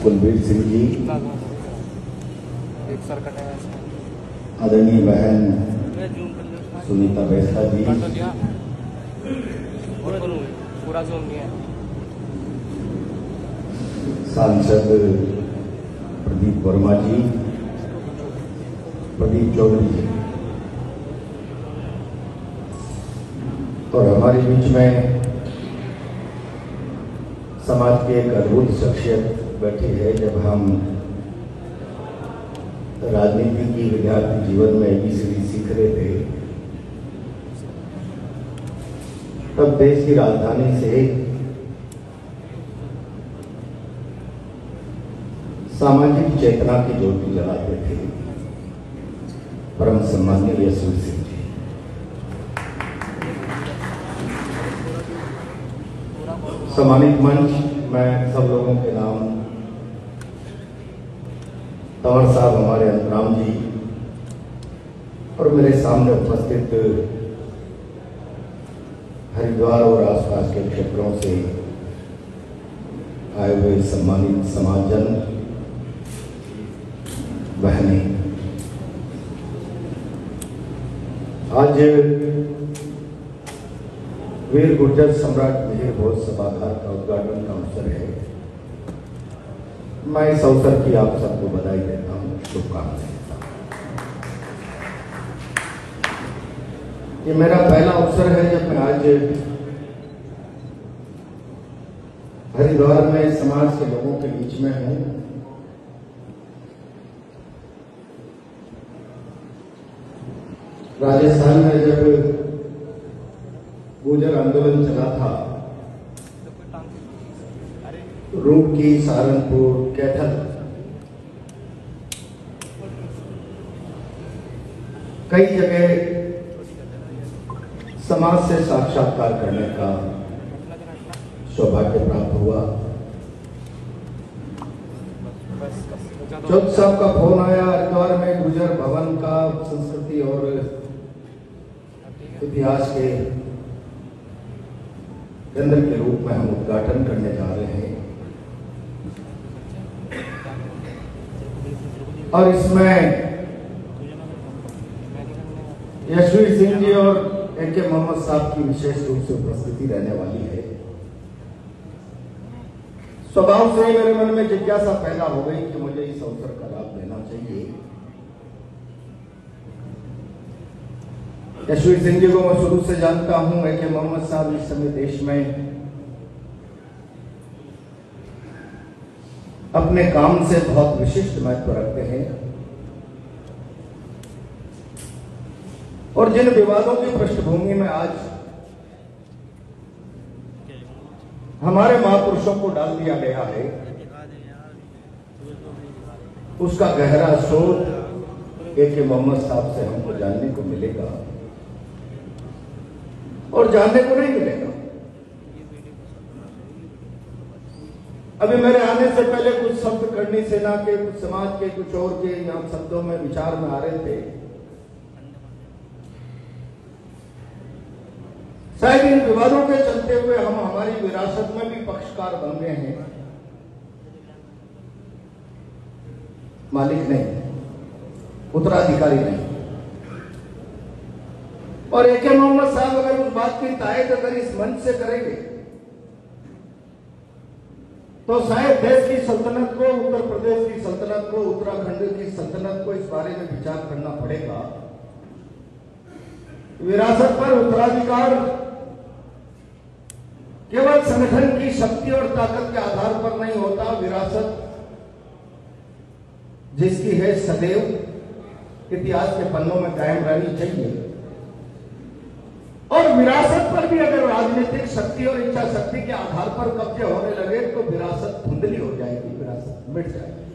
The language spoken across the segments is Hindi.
कुलबीर सिंह जी, आदरणीय बहन सुनीता बेस्ता जी, सांसद प्रदीप वर्मा जी, प्रदीप चौधरी जी, और हमारे बीच में समाज की एक अद्भुत शख्सियत बैठी है। जब हम राजनीति की विद्यार्थी जीवन में ABCD सीख रहे थे, तब देश की राजधानी से सामाजिक चेतना की ज्योति जलाते थे परम सम्माननीय यशवीर सिंह जी। सम्मानित मंच, मैं सब लोगों के नाम, तंवर साहब, हमारे अंतराम जी और मेरे सामने उपस्थित हरिद्वार और आसपास के क्षेत्रों से आए हुए सम्मानित समाजजन, बहनें, आज वीर गुर्जर सम्राट मिहिर भोज सभागार का उद्घाटन का अवसर है। मैं इस अवसर की आप सबको बधाई देता हूँ, शुभकामनाएं देता हूँ। ये मेरा पहला अवसर है जब मैं आज हरिद्वार में समाज के लोगों के बीच में हूँ। राजस्थान में जब गुर्जर आंदोलन चला था, रूड़की, सहारनपुर, कैथल, कई जगह समाज से साक्षात्कार करने का सौभाग्य प्राप्त हुआ। चौथ साहब का फोन आया, हरिद्वार में गुर्जर भवन का संस्कृति और इतिहास के केंद्र के रूप में हम उद्घाटन करने जा रहे हैं, और इसमें यशवीर सिंह जी और AK मोहम्मद साहब की विशेष रूप से उपस्थिति रहने वाली है। स्वभाव से ही मेरे मन में जिज्ञासा पैदा हो गई कि मुझे इस अवसर का लाभ लेना चाहिए। यशवीर सिंह जी को मैं शुरू से जानता हूं। AK मोहम्मद साहब इस समय देश में अपने काम से बहुत विशिष्ट महत्व रखते हैं, और जिन विवादों की पृष्ठभूमि में आज हमारे महापुरुषों को डाल दिया गया है, उसका गहरा शोध AK मोहम्मद साहब से हमको जानने को मिलेगा और जानने को नहीं मिलेगा। अभी मेरे आने से पहले कुछ शब्द करनी सेना के, कुछ समाज के, कुछ और के यहाँ शब्दों में विचार में आ रहे थे। शायद इन विवादों के चलते हुए हम हमारी विरासत में भी पक्षकार बन गए हैं, मालिक नहीं, उत्तराधिकारी नहीं। और AK मोहम्मद साहब अगर उस बात की तायद अगर इस मंच से करेंगे तो शायद देश की सल्तनत को, उत्तर प्रदेश की सल्तनत को, उत्तराखंड की सल्तनत को इस बारे में विचार करना पड़ेगा। विरासत पर उत्तराधिकार केवल संगठन की शक्ति और ताकत के आधार पर नहीं होता। विरासत जिसकी है सदैव इतिहास के पन्नों में कायम रहनी चाहिए, और विरासत पर भी अगर राजनीतिक शक्ति और इच्छा शक्ति के आधार पर कब्जे होने लगे तो विरासत धुंधली हो जाएगी, विरासत मिट जाएगी।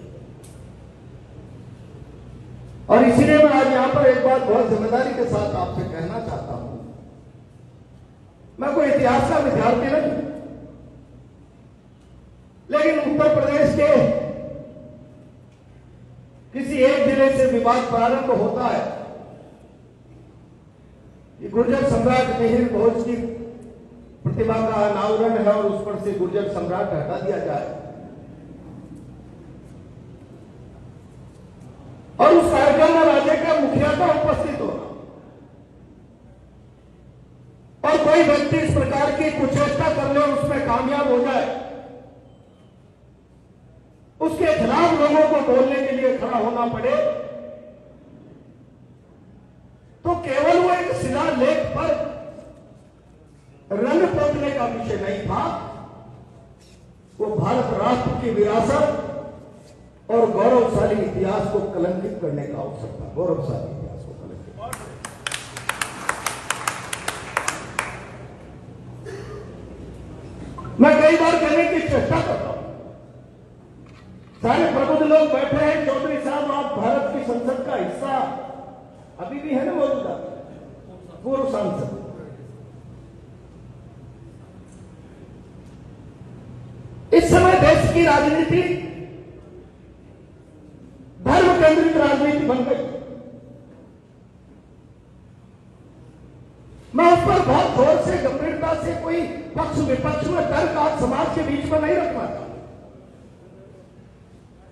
और इसीलिए मैं आज यहां पर एक बात बहुत जिम्मेदारी के साथ आपसे कहना चाहता हूं। मैं कोई इतिहास का विद्यार्थी नहीं, लेकिन उत्तर प्रदेश के किसी एक जिले से विवाद प्रारंभ होता है कि गुर्जर सम्राट मिहिर भोज की प्रतिमा का अनावरण है और उस पर से गुर्जर सम्राट हटा दिया जाए। और उस कार्यक्रम में राज्य के मुखिया का उपस्थित होना और कोई व्यक्ति इस प्रकार की कुचेष्टा कर ले, उसमें कामयाब हो जाए, उसके खिलाफ लोगों को बोलने के लिए खड़ा होना पड़े, तो केवल वो एक शिलालेख पर रंग पोतने का विषय नहीं था, वो भारत राष्ट्र की विरासत और गौरवशाली इतिहास को कलंकित करने का अवसर था। गौरवशाली इतिहास को कलंकित। मैं कई बार कहने की चेष्टा करता हूं, सारे प्रबुद्ध लोग बैठे हैं, चौधरी साहब आप भारत की संसद का हिस्सा अभी भी है ना, मौजूदा पूर्व सांसद। इस समय देश की राजनीति धर्म केंद्रित राजनीति बन गई। मैं उस पर बहुत जोर से, गंभीरता से कोई पक्ष विपक्ष में तर्क आज समाज के बीच में नहीं रखना चाहता,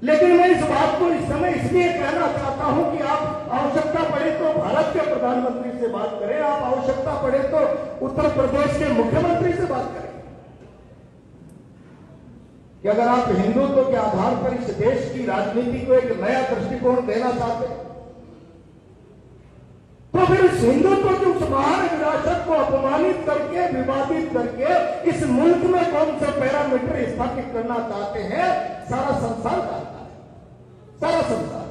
लेकिन मैं इस बात को इस समय इसलिए कहना चाहता हूं कि आप आवश्यकता पड़े तो भारत के प्रधानमंत्री से बात करें, आप आवश्यकता पड़े तो उत्तर प्रदेश के मुख्यमंत्री से बात करें कि अगर आप हिंदुत्व के आधार पर इस देश की राजनीति को एक नया दृष्टिकोण देना चाहते हैं, तो फिर इस हिंदुत्व की उस महान विरासत को अपमानित करके, विवादित करके इस मुल्क में कौन से पैरामीटर स्थापित करना चाहते हैं, सारा संसार जानता है, सारा संसार।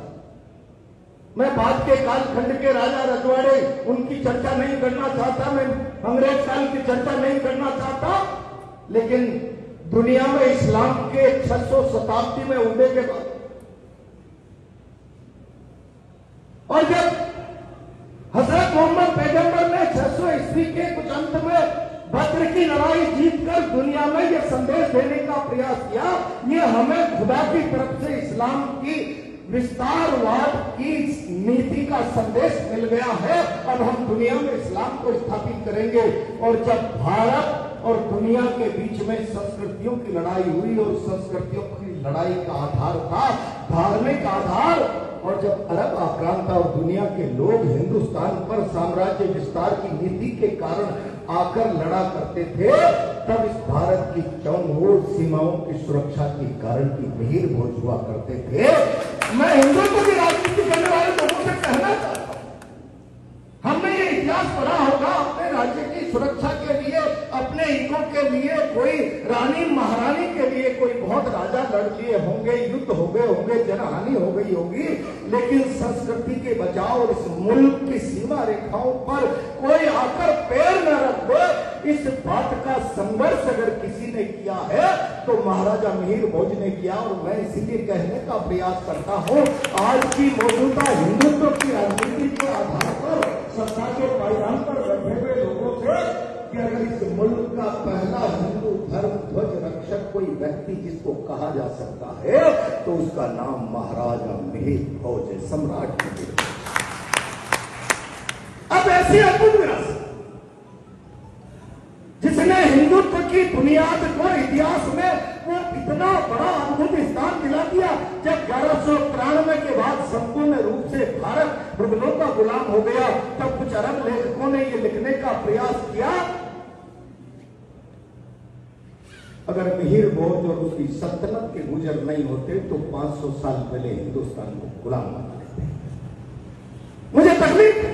मैं बाद के कालखंड के राजा रजवाड़े उनकी चर्चा नहीं करना चाहता, मैं अंग्रेज काल की चर्चा नहीं करना चाहता, लेकिन दुनिया में इस्लाम के 600 शताब्दी में उदय के बाद और जब हजरत मोहम्मद पैगंबर ने 600 ईस्वी के कुछ अंत में बद्र की लड़ाई जीतकर दुनिया में यह संदेश देने का प्रयास किया, ये हमें खुदा की तरफ से इस्लाम की विस्तारवाद की नीति का संदेश मिल गया है। अब हम दुनिया में इस्लाम को स्थापित करेंगे। और जब भारत और दुनिया के बीच में संस्कृतियों की लड़ाई हुई और संस्कृतियों की लड़ाई का आधार था धार्मिक आधार, और जब अरब आक्रांता और दुनिया के लोग हिंदुस्तान पर साम्राज्य विस्तार की नीति के कारण आकर लड़ा करते थे, तब इस भारत की चौमुखी सीमाओं की सुरक्षा के कारण की मिहिर भोज हुआ करते थे। मैं हिंदुत्व की राजनीति करने वाले लोगों से कहना चाहता हूं, हमने ये इतिहास पढ़ा होगा, अपने राज्य की सुरक्षा के लिए, अपने हितों के लिए, कोई रानी महारानी के लिए कोई बहुत राजा लड़ लिए होंगे, युद्ध हो गए होंगे, जनहानि हो गई होगी, लेकिन संस्कृति के बचाव और इस मुल्क की सीमा रेखाओं पर कोई आकर पैर न रख दे, इस बात का संघर्ष अगर किसी ने किया है तो महाराजा मिहिर भोज ने किया। और मैं इसीलिए कहने का प्रयास करता हूं, आज की मौजूदा हिंदुत्व की राजनीति के आधार पर सत्ता के पायदान पर बैठे हुए लोगों से कि अगर इस मुल्क का पहला हिंदू धर्म ध्वज रक्षक कोई व्यक्ति जिसको कहा जा सकता है तो उसका नाम महाराजा मिहिर भोज है, सम्राट मिहिर भोज। अब ऐसी अद्भुत विरासत जिसने हिंदुत्व की बुनियाद को इतिहास में वो इतना बड़ा अद्भुत स्थान दिला दिया। जब 1193 के बाद संपूर्ण रूप से भारत मुगलों का गुलाम हो गया, तब कुछ अरब लेखकों ने ये लिखने का प्रयास किया, अगर मिहिर भोज और उसकी सल्तनत के गुजर नहीं होते तो 500 साल पहले हिंदुस्तान को गुलाम बना लेते। मुझे तकलीफ है,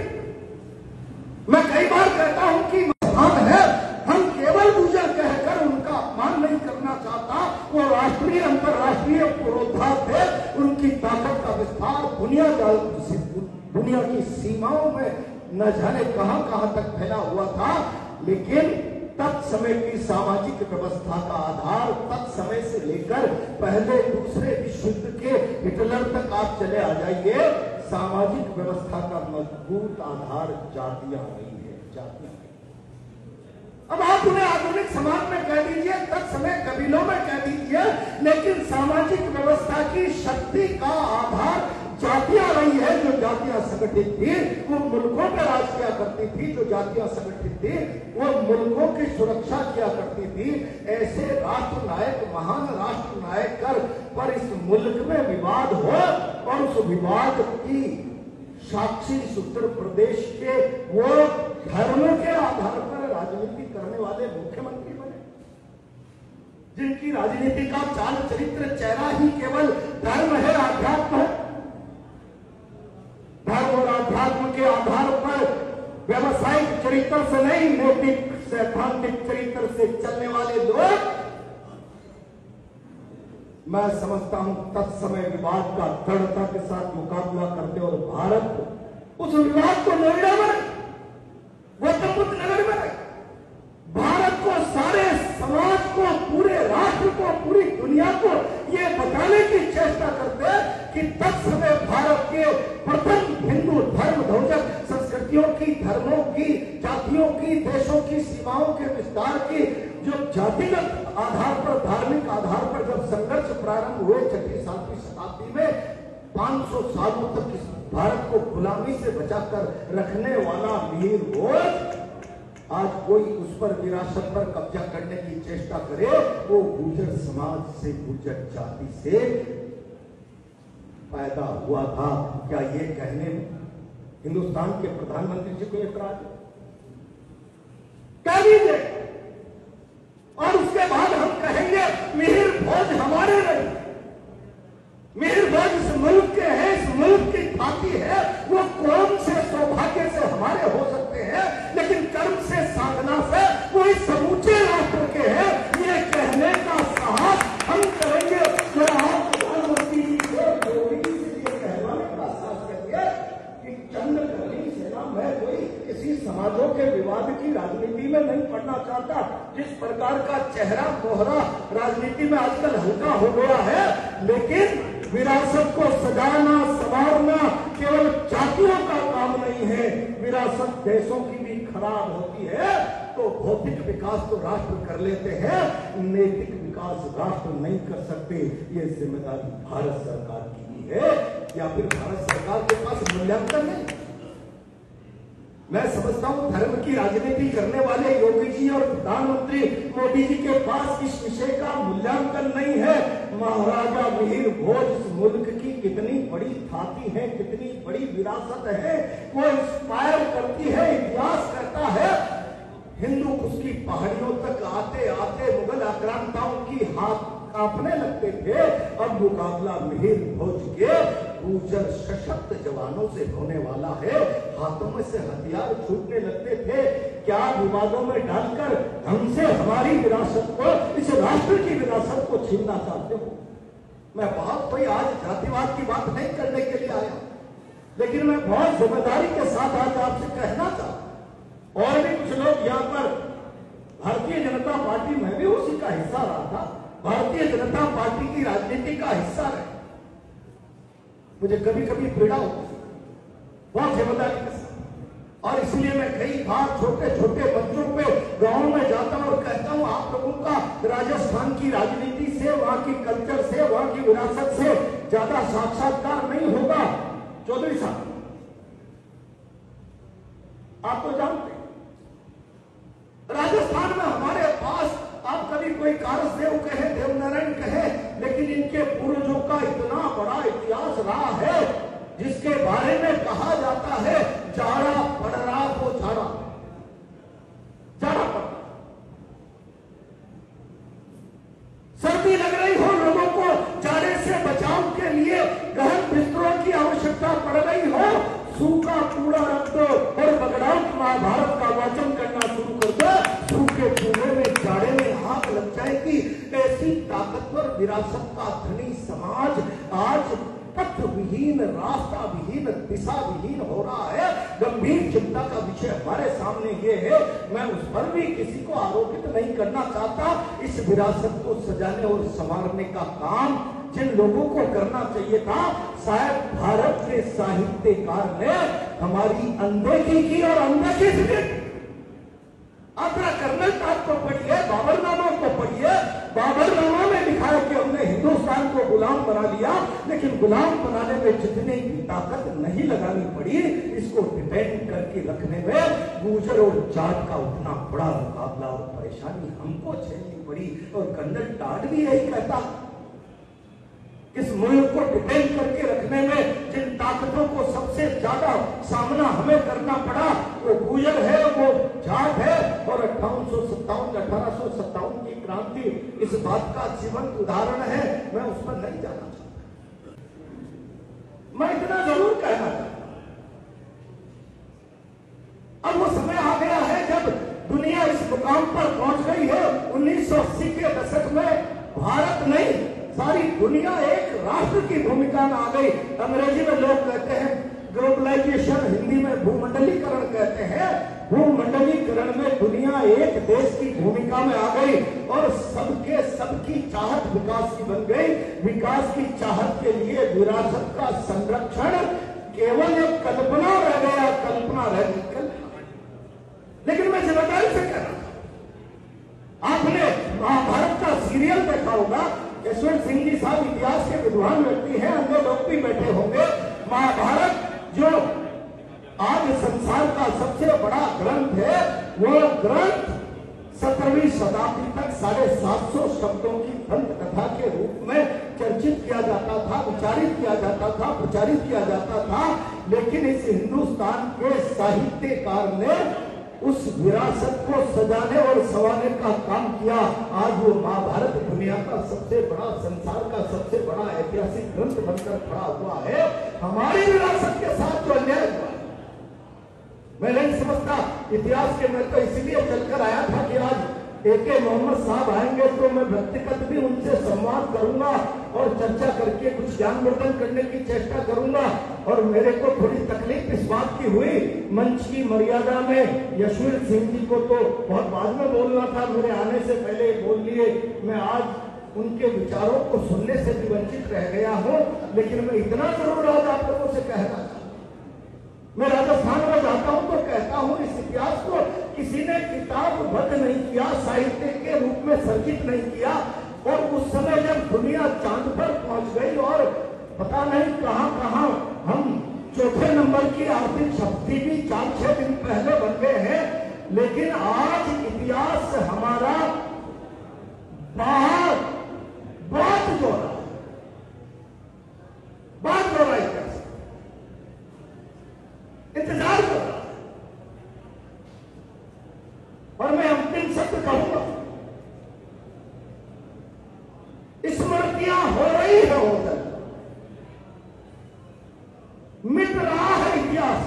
मैं कई बार कहता हूं कि महान है, हम केवल गुजर कहकर उनका अपमान नहीं करना चाहता, वो राष्ट्रीय अंतर्राष्ट्रीय पुरोधा थे, उनकी ताकत का विस्तार दुनिया की सीमाओं में न जाने कहां कहां तक फैला हुआ था। लेकिन तत्समय की सामाजिक व्यवस्था का आधार, तत्समय से लेकर पहले दूसरे विश्व युद्ध के हिटलर तक आप चले आ जाइए, सामाजिक व्यवस्था का मजबूत आधार जातियां नहीं है, जातियां नहीं। अब आप उन्हें आधुनिक समाज में कह दीजिए, तत्समय कबीलों में कह दीजिए, लेकिन सामाजिक व्यवस्था की शक्ति का आधार जातियां रही है, जो जातियां संगठित थी वो मुल्कों पर राज किया करती थी, जो जातियां संगठित थी वो मुल्कों की सुरक्षा किया करती थी। ऐसे राष्ट्र नायक, महान राष्ट्र नायक कर पर इस मुल्क में विवाद हो और उस विवाद की साक्षी इस उत्तर प्रदेश के वो धर्म के आधार पर राजनीति करने वाले मुख्यमंत्री बने, जिनकी राजनीति का चाल चरित्र चेहरा ही केवल धर्म है, अध्यात्म है। धर्म और अध्यात्म के आधार पर व्यवसायिक चरित्र से नहीं, नैतिक सैद्धांतिक चरित्र से चलने वाले लोग, मैं समझता हूं तत्समय विवाद का दृढ़ता के साथ मुकाबला करते और भारत उस विवाद को नोएडा में, गौतम बुद्ध नगर में, भारत को, सारे समाज को, पूरे राष्ट्र को, पूरी दुनिया को यह बताने की चेष्टा करते कि तत्समय भारत के प्रथम हिंदू धर्म ध्वजक संस्कृतियों की, धर्मों की, जातियों की, देशों की सीमाओं के विस्तार की जो जातिगत आधार पर, धार्मिक आधार पर जब संघर्ष प्रारंभ हुए 6वीं-7वीं शताब्दी में, 500 सालों तक इस भारत को गुलामी से बचाकर रखने वाला वीर भोज आज कोई उस पर विरासत पर कब्जा करने की चेष्टा करे, वो गुर्जर समाज से, गुर्जर जाति से पैदा हुआ था। क्या ये कहने में हिंदुस्तान के प्रधानमंत्री जी को एतराज है? कह दीजिए और उसके बाद हम कहेंगे मिहिर भोज हमारे नहीं, मिहिर भोज इस मुल्क के हैं, इस मुल्क की खाती है, वो कौन से सौभाग्य से हमारे हो सकते हैं, लेकिन कर्म से, साधना से वो इस समूचे राष्ट्र के हैं, ये कहने का साहस हम करेंगे। जो आप प्रधानमंत्री जी से, योगी जी से ये कहवाने का साहस करिए कि चंद्रकर्णी सेना में कोई किसी समाजों के विवाद की राजनीति में नहीं पड़ना चाहता। जिस प्रकार का चेहरा मोहरा राजनीति में आजकल हल्का हो गया है, लेकिन विरासत को सजाना, संवारना केवल जातियों का काम नहीं है, विरासत देशों की भी खराब होती है। तो भौतिक विकास तो राष्ट्र कर लेते हैं, नैतिक विकास राष्ट्र नहीं कर सकते। ये जिम्मेदारी भारत सरकार की भी है, या फिर भारत सरकार के पास मूल्यांकन नहीं। मैं समझता हूं धर्म की राजनीति करने वाले योगी जी और प्रधानमंत्री मोदी जी के पास इस विषय का मूल्यांकन नहीं है। महाराजा मिहिर भोज इस मुल्क की कितनी बड़ी थाती है, कितनी बड़ी विरासत है, वो इंस्पायर करती है, इतिहास करता है। हिंदू उसकी पहाड़ियों तक आते आते मुगल आक्रांताओं की हाथ कांपने लगते थे। अब मुकाबला मिहिर भोज के गुर्जर सशक्त जवानों से होने वाला है। हाथों में से हथियार छूटने लगते थे। क्या विवादों में डालकर हमसे हमारी विरासत को, इस राष्ट्र की विरासत को छीनना चाहते हो? मैं बहुत कोई आज जातिवाद की बात नहीं करने के लिए आया, लेकिन मैं बहुत जिम्मेदारी के साथ आज आपसे कहना चाहता हूं। और भी कुछ लोग यहाँ पर भारतीय जनता पार्टी में भी उसी का हिस्सा रहा था, भारतीय जनता पार्टी की राजनीति का हिस्सा रहे। मुझे कभी कभी पीड़ा होती है बहुत जिम्मेदारी के साथ, और इसलिए मैं कई बार छोटे छोटे बच्चों पे गांव में जाता हूं और कहता हूं आप लोगों का राजस्थान की राजनीति से, वहां की कल्चर से, वहां की विरासत से ज्यादा साक्षात्कार नहीं होगा। चौधरी साहब आप तो जानते राजस्थान में हमारे पास, आप कभी कोई कारसदेव कहे, देवनारायण कहे, लेकिन इनके पूर्वजों का इतना बड़ा इतिहास रहा है जिसके बारे में कहा जाता है जाड़ा पड़ रहा हो, जाड़ा पड़, सर्दी लग रही हो, लोगों को जाड़े से बचाव के लिए गहन बिस्तरों की आवश्यकता पड़ रही हो, सूखा कूड़ा रख दो और बगड़ाउट महाभारत का वाचन करना शुरू कर दो, सूखे कूड़े में जाड़े में आग लग जाएगी। ऐसी ताकतवर विरासत का धनी समाज आज पथ विहीन, रास्ता विहीन, दिशा विहीन हो रहा है। गंभीर चिंता का विषय हमारे सामने ये है। मैं उस पर भी किसी को आरोपित नहीं करना चाहता। इस विरासत को सजाने और संवारने का काम जिन लोगों को करना चाहिए था, शायद भारत के साहित्यकार ने हमारी अनदेखी की और अनदेखी से अपना कर्नल ताप को पढ़िए, बाबरनामा को पढ़िए। बाबरनामा में लिखा है कि हमने हिंदुस्तान को गुलाम बना लिया, लेकिन गुलाम बनाने में जितनी भी ताकत नहीं लगानी पड़ी, इसको डिपेंड करके रखने में गुर्जर और जाट का उतना बड़ा मुकाबला और परेशानी हमको झेलनी पड़ी। और कर्नल टॉड भी यही कहता, इस मुल्क को डिपेंड करके रखने में जिन ताकतों को सबसे ज्यादा सामना हमें करना पड़ा, वो गुर्जर है, वो जाट है। और 1857 की क्रांति इस बात का जीवंत उदाहरण है। मैं उस पर नहीं जाना चाहता, मैं इतना जरूर कहना चाहता, अब वो समय आ गया है जब दुनिया इस मुकाम पर पहुंच गई है। 1980 के दशक में भारत नहीं, सारी दुनिया एक राष्ट्र की भूमिका में आ गई। अंग्रेजी में लोग कहते हैं ग्लोबलाइजेशन, हिंदी में भूमंडलीकरण कहते हैं। भूमंडलीकरण में दुनिया एक देश की भूमिका में आ गई और सबकी चाहत विकास की बन गई। विकास की चाहत के लिए विरासत का संरक्षण केवल एक कल्पना रह गया, कल्पना रह गई। लेकिन मैं जिम्मेदारी से कह रहा हूं, आपने महाभारत का सीरियल देखा होगा। यशवंत सिंह जी साहब इतिहास के विद्वान व्यक्ति हैं, अन्य लोग भी बैठे होंगे। महाभारत जो आज संसार का सबसे बड़ा ग्रंथ है, वो ग्रंथ 17वीं शताब्दी तक 750 शब्दों की दंत कथा के रूप में चर्चित किया जाता था, विचारित किया जाता था, प्रचारित किया जाता था। लेकिन इस हिंदुस्तान के साहित्यकार ने उस विरासत को सजाने और संवारने का काम किया। आज वो महाभारत दुनिया का सबसे बड़ा, संसार का सबसे बड़ा ऐतिहासिक ग्रंथ बनकर खड़ा हुआ है। हमारी विरासत के साथ जो अन्याय हुआ, मैं नहीं समझता। इतिहास के मैं तो इसीलिए चलकर आया था कि आज AK मोहम्मद साहब आएंगे तो मैं व्यक्तिगत भी उनसे संवाद करूंगा और चर्चा करके कुछ ज्ञानवर्धन करने की चेष्टा करूंगा। और मेरे को थोड़ी तकलीफ इस बात की हुई, मंच की मर्यादा में यशवीर सिंह जी को तो बहुत बाद में बोलना था, मेरे आने से पहले बोल लिए। मैं आज उनके विचारों को सुनने से भी वंचित रह गया हूं। लेकिन मैं इतना जरूर आज आप लोगों से कहना चाहता हूं, मैं राजस्थान में जाता हूं तो कहता हूं इस इतिहास को किसी ने किताबबद्ध नहीं किया, साहित्य के रूप में सर्जित नहीं किया। और उस समय जब दुनिया चांद पर पहुंच गई और पता नहीं कहां कहां हम चौथे नंबर की आर्थिक शक्ति भी 4-6 दिन पहले बन गए हैं। लेकिन आज इतिहास हमारा बात जो रहा इतिहास इंतजार कर रहा। और मैं अंतिम शब्द कहूंगा, स्मृतियां हो रही है उधर, मिट रहा है इतिहास।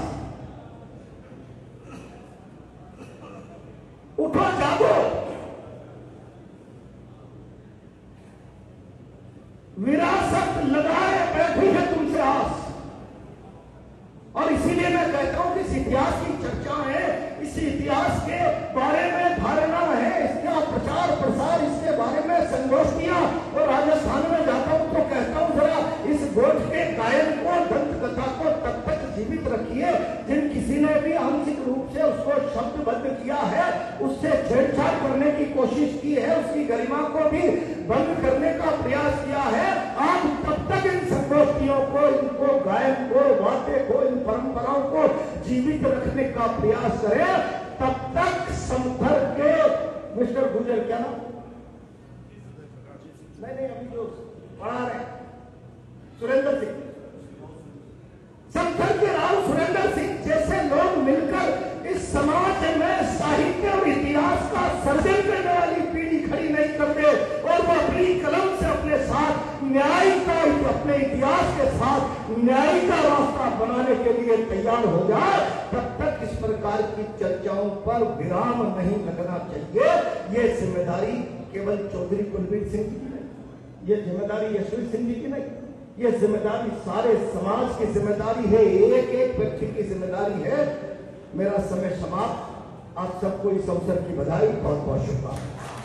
उठो जागो, विरासत लगाए बैठी है तुमसे आस। और इसीलिए मैं कहता हूं कि इस इतिहास की चर्चा है, इस इतिहास के बारे में धारणा है, इसका प्रचार प्रसार, इसके बारे में संगोष्ठियां। और राजस्थान में जाता हूं तो कहता हूं जरा इस गोष्ठ के गायन को, दंत कथा को तब तक जीवित रखिए जिन किसी ने भी आंशिक रूप से उसको शब्दबद्ध किया है, उससे छेड़छाड़ करने की कोशिश की है, उसकी गरिमा को भी बंद करने का प्रयास किया है। आप तब तक इन संगोष्ठियों को, इनको गायन को, वाद्य को, इन परंपराओं को जीवित रखने का प्रयास करें। तब तक समथर के मिस्टर गुर्जर, क्या नाम? नहीं, अभी जो पढ़ा रहे सुरेंद्र सिंह, समथर के राव सुरेंद्र सिंह जैसे लोग मिलकर इस समाज में साहित्य और इतिहास का सर्जन करने वाली पीढ़ी खड़ी नहीं करते और वो अपनी कलम से अपने साथ न्याय का, अपने इतिहास के साथ न्याय का रास्ता बनाने के लिए तैयार हो जाए, तब तक इस प्रकार की चर्चाओं पर विराम नहीं लगना चाहिए। ये जिम्मेदारी केवल चौधरी कुलबीर सिंह की नहीं, ये जिम्मेदारी यशवीर सिंह जी की नहीं, ये जिम्मेदारी सारे समाज की जिम्मेदारी है, एक एक व्यक्ति की जिम्मेदारी है। मेरा समय समाप्त। आप सबको इस अवसर की बधाई, बहुत बहुत शुभकामनाएं।